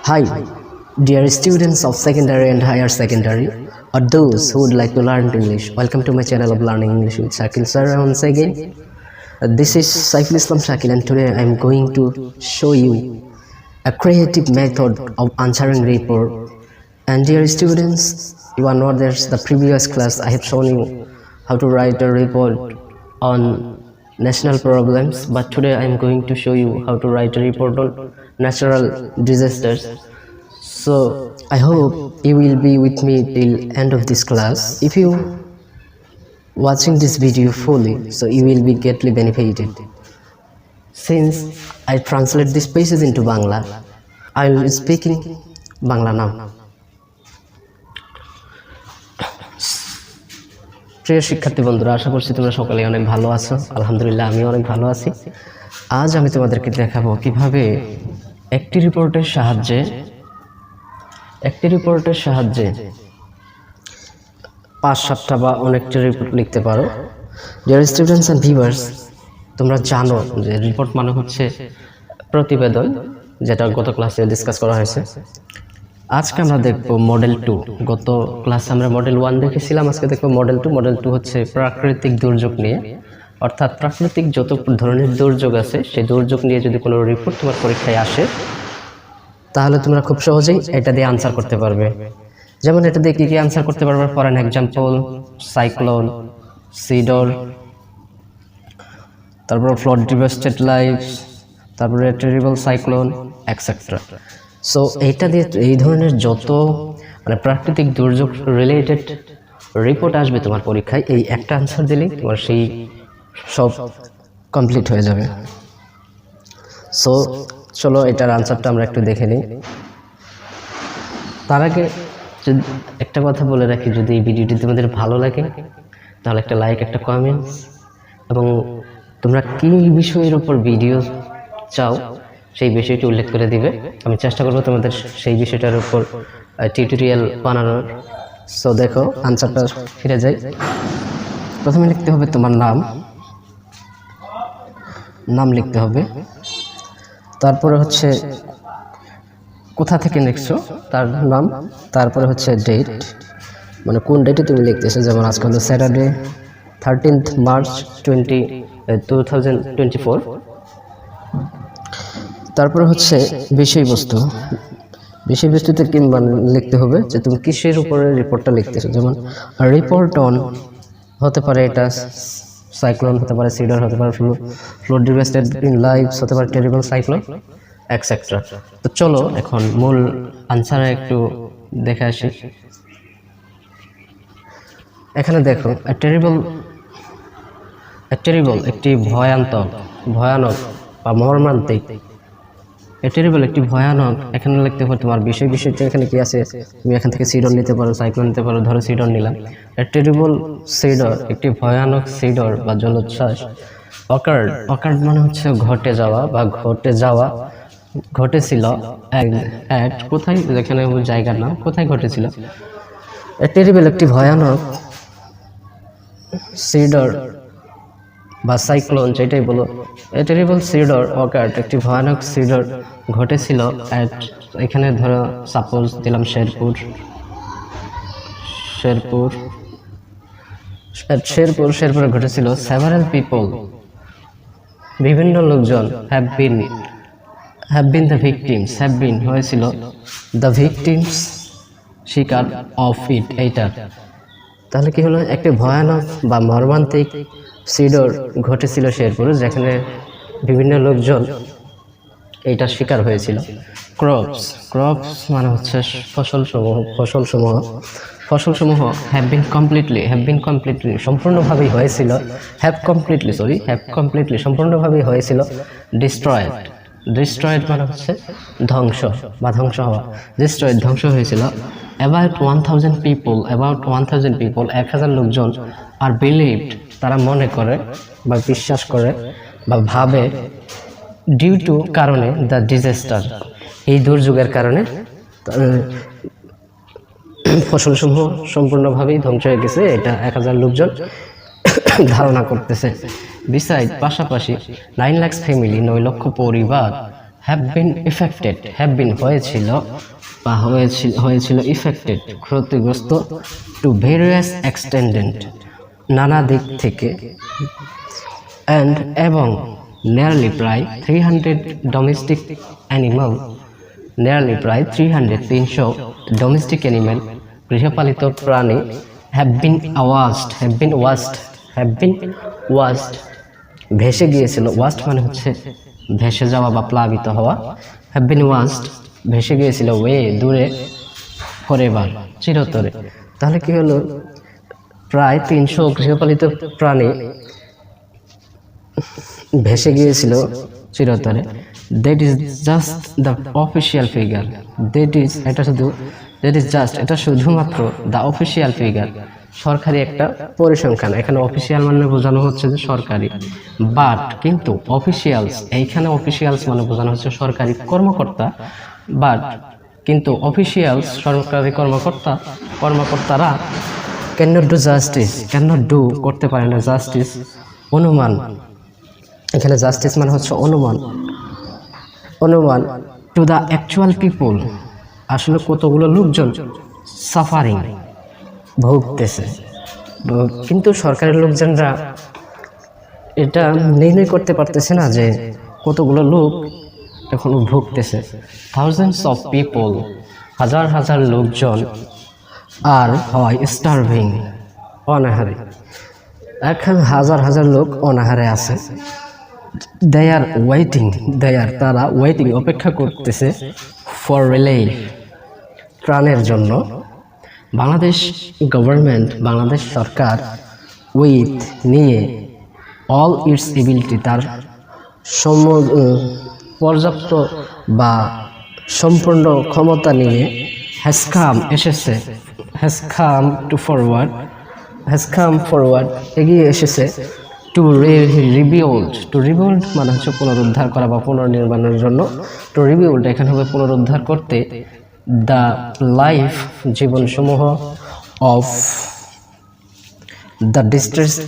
Hi, dear students of secondary and higher secondary, or those who would like to learn English. Welcome to my channel of Learning English with Shakil sir once again. This is Saiful Islam Shakil, and today I am going to show you a creative method of answering report. And dear students, you are not there. The previous class I have shown you how to write a report on national problems, but today I am going to show you how to write a report on natural disasters. So I hope you will be with me till end of this class. If you watching this video fully, so you will be greatly benefited. Since I translate these pages into Bangla, I will be speaking Bangla now. প্রিয় শিক্ষার্থী বন্ধুরা, আশা করছি তোমরা সকলে অনেক ভালো আছো। আলহামদুলিল্লাহ আমিও অনেক ভালো আছি। আজ আমি তোমাদেরকে দেখাবো কিভাবে একটি রিপোর্টের সাহায্যে 5-7টা বা অনেকটা রিপোর্ট লিখতে পারো। ডিয়ার স্টুডেন্টস এন্ড ভিউয়ার্স, তোমরা জানো যে রিপোর্ট মানে হচ্ছে প্রতিবেদন, যেটা গত ক্লাসে ডিসকাস করা হয়েছে। আজকে আমরা দেখবো মডেল 2। গত ক্লাসে আমরা মডেল 1 দেখেছিলাম, আজকে দেখবো মডেল 2। মডেল 2 হচ্ছে প্রাকৃতিক দুর্যোগ নিয়ে, অর্থাৎ প্রাকৃতিক যত ধরনের দুর্যোগ আছে সেই দুর্যোগ নিয়ে যদি কোনো রিপোর্ট তোমার পরীক্ষায় আসে, তাহলে তোমরা খুব সহজেই এটা দিয়ে আনসার করতে পারবে। যেমন এটা দিয়ে কি আনসার করতে পারবে? For an example, cyclone, Sidr, তারপর ফ্লাড ডিভাস্টেড লাইফস, তারপরে টেরিবল সাইক্লোন এটসেট্রা। সো এইটা দিয়ে এই ধরনের যত প্রাকৃতিক দুর্যোগ রিলেটেড রিপোর্ট আসবে তোমার পরীক্ষায়, এই একটা আনসার দিলেই তোমার সেই সব কমপ্লিট হয়ে যাবে। সো চলো এটার আনসারটা আমরা একটু দেখে নিই। তার আগে একটা কথা বলে রাখি, যদি এই ভিডিওটি তোমাদের ভালো লাগে তাহলে একটা লাইক, একটা কমেন্টস, এবং তোমরা কি বিষয়ের উপর ভিডিও চাও সেই বিষয়টি উল্লেখ করে দিবে। আমি চেষ্টা করবো তোমাদের সেই বিষয়টার উপর টিউটোরিয়াল বানানোর। সো দেখো আনসারটা ফিরে যাই। প্রথমে লিখতে হবে তোমার নাম লিখতে হবে, তারপরে হচ্ছে কোথা থেকে লিখছো তার নাম, তারপরে হচ্ছে ডেট, মানে কোন ডেটে তুমি লিখতেছো। যেমন আজকে হলো স্যাটারডে 13th মার্চ 2024। তারপরে হচ্ছে বিষয়বস্তুতে কি লিখতে হবে যে তুমি কিসের উপরে রিপোর্টটা লিখতেছো। যেমন রিপোর্ট অন হতে পারে, এটা সাইক্লোন হতে পারে, সিডর হতে পারে, ফ্লাড ডিভাস্টেড ইন লাইফস হতে পারে, টেরিবল সাইক্লোন এটসেট্রা। তো চলো এখন মূল আনসারে একটু দেখে আসি। এখানে দেখো টেরিবল একটি ভয়ানক বা মর্মান্তিক, টেরিবল একটি ভয়ানক। এখানে লিখতে পারো তোমার বিষয়টা এখানে কি আছে। তুমি এখান থেকে সিডর নিতে পারো, সাইক্লোন নিতে পারো। ধরো সিডর নিলাম, টেরিবল সিডর, একটি ভয়ানক সিডর বা জলোচ্ছ্বাস। অকার্ড মানে হচ্ছে ঘটে যাওয়া ঘটেছিল এট কোথায়, যেখানে জায়গার নাম, কোথায় ঘটেছিল। টেরিবল একটি ভয়ানক সিডর বা সাইক্লোন, যেটাই বলো। টেরিবল সিডর অকার্ড, একটি ভয়ানক সিডর ঘটেছিল এট, এখানে ধরো সাপোজ দিলাম শেরপুরে ঘটেছিল। সেভারাল পিপল, বিভিন্ন লোকজন, হ্যাভ বিন দ্য ভিকটিমস, হয়েছিল দ্য ভিকটিমস, শিকার অফ ইট, এইটার। তাহলে কি হলো? একটি ভয়ানক বা মর্মান্তিক সিডর ঘটেছিল শেরপুরে, যেখানে বিভিন্ন লোকজন এইটার শিকার হয়েছিল। ক্রপস মানে হচ্ছে ফসলসমূহ হ্যাভ বিন কমপ্লিটলি সম্পূর্ণভাবেই হয়েছিল, সম্পূর্ণভাবেই হয়েছিল। ডিস্ট্রয়েড মানে হচ্ছে ধ্বংস বা ধ্বংস হওয়া। ধ্বংস হয়েছিল। About 1000 people, 1000 লোকজন আর বিলিভড, তারা মনে করে বা বিশ্বাস করে বা ভাবে, ডিউ টু কারণে, দ্য ডিজাস্টার, এই দুর্যোগের কারণে ফসলসমূহ সম্পূর্ণভাবেই ধ্বংস হয়ে গেছে, এটা 1000 লোকজন ধারণা করতেছে। বিসাইড, পাশাপাশি 9 লাখ ফ্যামিলি, 9 লক্ষ পরিবার have been affected, have been হয়েছিল বা হয়েছিল ইফেক্টেড ক্ষতিগ্রস্ত, টু ভেরিয়াস এক্সটেন্ডেন্ট নানা দিক থেকে, অ্যান্ড এবং নিয়ারলি প্রায় 300 ডোমেস্টিক অ্যানিমাল, নিয়ারলি প্রায় 300 ডোমেস্টিক অ্যানিমাল গৃহপালিত প্রাণী হ্যাভ বিন ওয়াস্ট ভেসে গিয়েছিল। ওয়াস্ট মানে হচ্ছে ভেসে যাওয়া বা প্লাবিত হওয়া। হ্যাভ বিন ওয়াস্ট ভেসে গিয়েছিল, ওয়ে দূরে, ফরএভার চিরতরে। তাহলে কি হলো, প্রায় 300 গৃহপালিত প্রাণী ভেসে গিয়েছিল চিরতরে। That is just the official figure, এটা শুধুমাত্র দ্য অফিসিয়াল ফিগার, সরকারি একটা পরিসংখ্যান। এখানে অফিসিয়াল মানে বোঝানো হচ্ছে যে সরকারি, বাট কিন্তু অফিসিয়ালস, এইখানে অফিসিয়ালস মানে বোঝানো হচ্ছে সরকারি কর্মকর্তা, বাট কিন্তু অফিসিয়ালস সরকারি কর্মকর্তারা ক্যানট ডু করতে পারে না জাস্টিস, অনুমান। এখানে জাস্টিস মানে হচ্ছে অনুমান টু দ্য অ্যাকচুয়াল পিপল, আসলে কতগুলো লোকজন সাফারিং ভুগতেছে, কিন্তু সরকারি লোকজনরা এটা নির্ণয় করতে পারতেছে না যে কতগুলো লোক এখনো ভুগতেছে। থাউজেন্ডস অফ পিপল, হাজার হাজার লোকজন, আর হয় স্টারভিং অনাহারে, হাজার হাজার লোক অনাহারে আছে। তারা ওয়েটিং অপেক্ষা করতেছে, ফর রিলিফ ত্রাণের জন্য। Bangladesh government, Bangladesh Sarkar, with নিয়ে, অল ইটস এবিলিটি তার পর্যাপ্ত বা সম্পূর্ণ ক্ষমতা নিয়ে, হ্যাজ কাম ফরওয়ার্ড এগিয়ে এসেছে, টু রিবিল্ড মানে হচ্ছে পুনরুদ্ধার করা বা পুনর্নির্মাণের জন্য। টু রিবিল্ড এখানে হবে পুনরুদ্ধার করতে, দ্য লাইফ জীবনসমূহ, of the distressed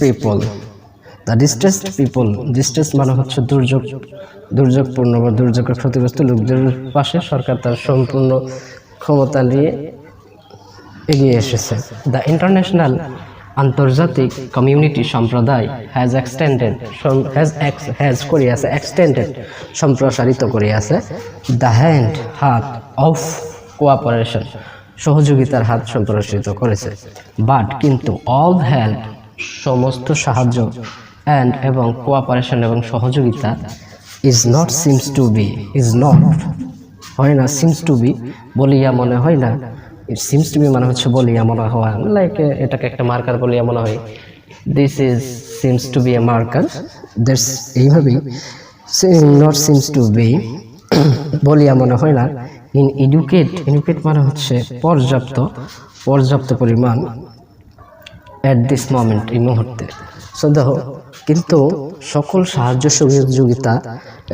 people, distress মানে হচ্ছে দুর্যোগপূর্ণ বা দুর্যোগের ক্ষতিগ্রস্ত লোকদের পাশে সরকার তার সম্পূর্ণ ক্ষমতা নিয়ে এগিয়ে এসেছে। দ্য ইন্টারন্যাশনাল আন্তর্জাতিক কমিউনিটি সম্প্রদায় সম্প্রসারিত করিয়াছে, দ্য হাত অফ কোঅপারেশন সহযোগিতার হাত সম্প্রসারিত করেছে, বাট কিন্তু অল হেল্প সমস্ত সাহায্য, অ্যান্ড এবং কোঅপারেশন এবং সহযোগিতা, সিমস টু বি বলিয়া মনে হয় না। সিমস টু বি মানে হচ্ছে বলিয়া মনে হওয়া, লাইক এটাকে একটা মার্কার বলিয়া মনে হয়। This is seems to be a marker, that's এইভাবেই নট সিমস টু বি বলিয়া মনে হয় না। ইনএডুকেট মানে হচ্ছে পর্যাপ্ত পরিমাণ, অ্যাট দিস মোমেন্ট এই মুহূর্তে। সো দেখো, কিন্তু সকল সাহায্য সহযোগিতা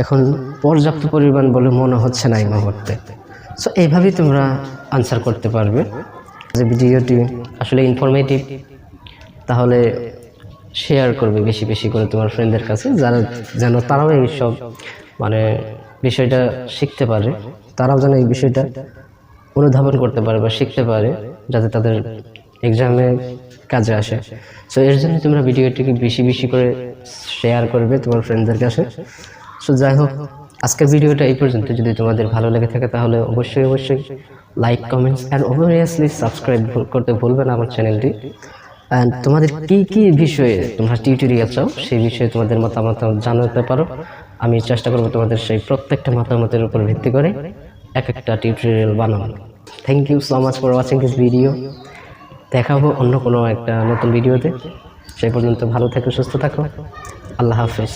এখন পর্যাপ্ত পরিমাণ বলে মনে হচ্ছে না এই মুহূর্তে। সো এইভাবেই তোমরা আনসার করতে পারবে। যে ভিডিওটি আসলে ইনফরমেটিভ, তাহলে শেয়ার করবে বেশি বেশি করে তোমার ফ্রেন্ডদের কাছে, যেন তারাও এইসব মানে বিষয়টা শিখতে পারে, তারাও যেন এই বিষয়টা অনুধাবন করতে পারে বা শিখতে পারে, যাতে তাদের এক্সামে কাজে আসে। সো এর জন্য তোমরা ভিডিওটিকে বেশি বেশি করে শেয়ার করবে তোমার ফ্রেন্ডদের কাছে। সো যাই হোক, আজকের ভিডিওটা এই পর্যন্ত। যদি তোমাদের ভালো লেগে থাকে তাহলে অবশ্যই like, comments and obviously subscribe করতে ভুলবে না আমার চ্যানেলটি। অ্যান্ড তোমাদের কী বিষয়ে তোমরা টিউটোরিয়াল চাও, সেই বিষয়ে তোমাদের মতামত জানাতে পারো। আমি চেষ্টা করবো তোমাদের সেই প্রত্যেকটা মতামতের উপর ভিত্তি করে একটা টিউটোরিয়াল বানানো। Thank you so much for watching this video. দেখাবো অন্য কোনো একটা নতুন ভিডিওতে। সেই পর্যন্ত ভালো থেকো, সুস্থ থাকো। আল্লাহ হাফেজ।